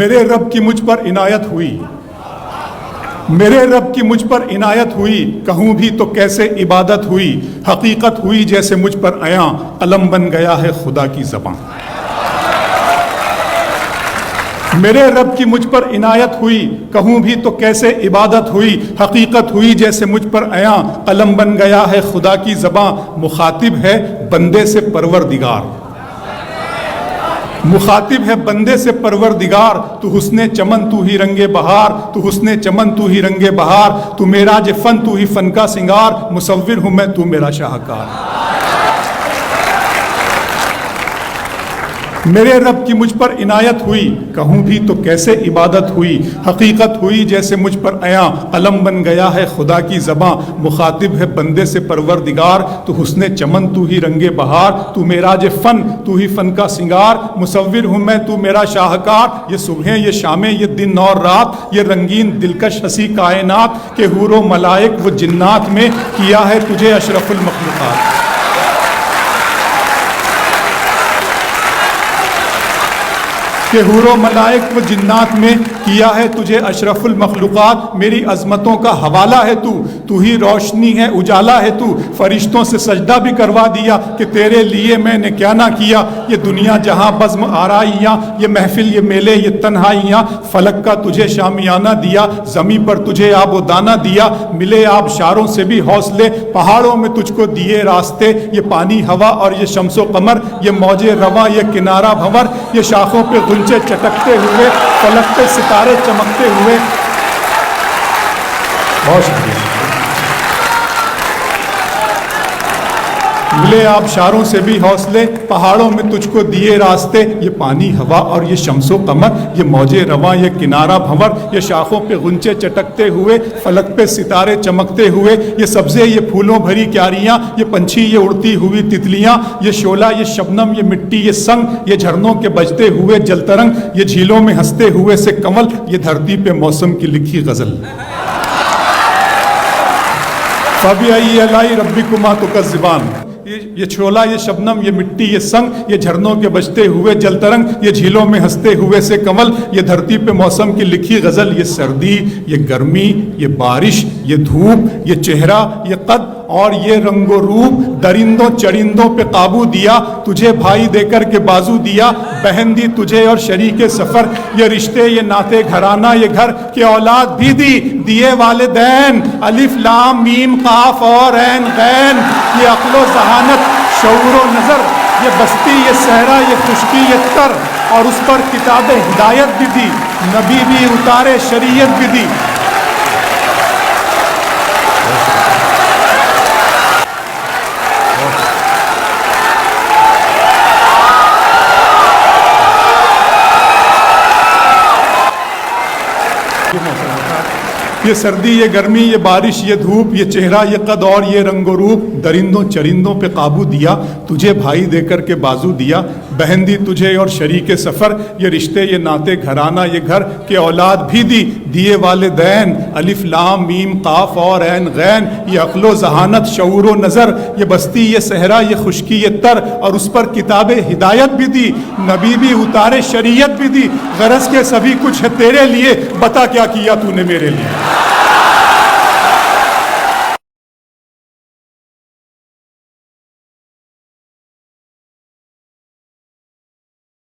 میرے رب کی مجھ پر عنایت ہوئی، میرے رب کی مجھ پر عنایت ہوئی، کہوں بھی تو کیسے عبادت ہوئی، حقیقت ہوئی جیسے مجھ پر عیاں، قلم بن گیا ہے خدا کی زبان۔ میرے رب کی مجھ پر عنایت ہوئی، کہوں بھی تو کیسے عبادت ہوئی، حقیقت ہوئی جیسے مجھ پر عیاں، قلم بن گیا ہے خدا کی زبان۔ مخاطب ہے بندے سے پروردگار، مخاطب ہے بندے سے پروردگار، تو حسن چمن تو ہی رنگ بہار، تو حسن چمن تو ہی رنگ بہار، تو معراج فن تو ہی فن کا سنگار، مصور ہوں میں تو میرا شاہکار۔ میرے رب کی مجھ پر عنایت ہوئی، کہوں بھی تو کیسے عبادت ہوئی، حقیقت ہوئی جیسے مجھ پر عیاں، قلم بن گیا ہے خدا کی زباں۔ مخاطب ہے بندے سے پروردگار، تو حسن چمن تو ہی رنگ بہار، تو معراج فن تو ہی فن کا سنگار، مصور ہوں میں تو میرا شاہکار۔ یہ صبحیں یہ شامیں یہ دن اور رات، یہ رنگین دلکش ہنسی کائنات، کہ حور و ملائک و جنات میں کیا ہے تجھے اشرف المخلوقات۔ کہ حور و ملائک و جنات میں کیا ہے تجھے اشرف المخلوقات۔ میری عظمتوں کا حوالہ ہے تو ہی روشنی ہے اجالا ہے تو، فرشتوں سے سجدہ بھی کروا دیا کہ تیرے لیے میں نے کیا نہ کیا۔ یہ دنیا جہاں بزم آرائیاں، یہ محفل یہ میلے یہ تنہائیاں، فلک کا تجھے شامیانہ دیا، زمین پر تجھے آب و دانہ دیا، ملے آبشاروں سے بھی حوصلے، پہاڑوں میں تجھ کو دیے راستے، یہ پانی ہوا اور یہ شمس و قمر، یہ موج رواں یہ کنارہ بھنور، یہ شاخوں پہ غنچے چٹکتے ہوئے، فلک پہ ستارے چمکتے ہوئے۔ بہت شکریہ۔ ملے آبشاروں سے بھی حوصلے، پہاڑوں میں تجھ کو دیے راستے، یہ پانی ہوا اور یہ شمس و قمر، یہ موج رواں یہ کنارہ بھنور، یہ شاخوں پہ غنچے چٹکتے ہوئے، فلک پہ ستارے چمکتے ہوئے، یہ سبزے یہ پھولوں بھری کیاریاں، یہ پنچھی یہ اڑتی ہوئی تتلیاں، یہ شعلہ یہ شبنم یہ مٹی یہ سنگ، یہ جھرنوں کے بجتے ہوئے جل ترنگ، یہ جھیلوں میں ہنستے ہوئے سے کمل، یہ دھرتی پہ موسم کی لکھی غزل۔ فَبِأَيِّ آلَاءِ رَبِّكُمَا تُكَذِّبَانِ، یہ چھولا یہ شبنم یہ مٹی یہ سنگ، یہ جھرنوں کے بجتے ہوئے جل ترنگ، یہ جھیلوں میں ہنستے ہوئے سے کمل، یہ دھرتی پہ موسم کی لکھی غزل۔ یہ سردی یہ گرمی یہ بارش یہ دھوپ یہ چہرہ یہ قد اور یہ رنگ و روپ، درندوں چرندوں پہ قابو دیا، تجھے بھائی دے کر کے بازو دیا، بہن دی تجھے اور شریک سفر، یہ رشتے یہ ناتے گھرانہ یہ گھر، کہ اولاد بھی دیے والدین، الف لام میم قاف اور عین غین، یہ عقل و ذہانت شعور و نظر، یہ بستی یہ صحرا یہ خشکی یہ تر، اور اس پر کتاب ہدایت بھی دی، نبی بھی اتارے شریعت بھی دی۔ یہ سردی یہ گرمی یہ بارش یہ دھوپ، یہ چہرہ یہ قد اور یہ رنگ و روپ، درندوں چرندوں پہ قابو دیا، تجھے بھائی دے کر کے بازو دیا، بہن دی تجھے اور شریک سفر، یہ رشتے یہ ناتے گھرانہ یہ گھر، کہ اولاد بھی دیے والدین، الف لام میم قاف اور عین غین، یہ عقل و ذہانت شعور و نظر، یہ بستی یہ صحرا یہ خشکی یہ تر، اور اس پر کتاب ہدایت بھی دی، نبی بھی اتارے شریعت بھی دی، غرض کے سبھی کچھ ہے تیرے لیے، بتا کیا کیا تو نے میرے لیے۔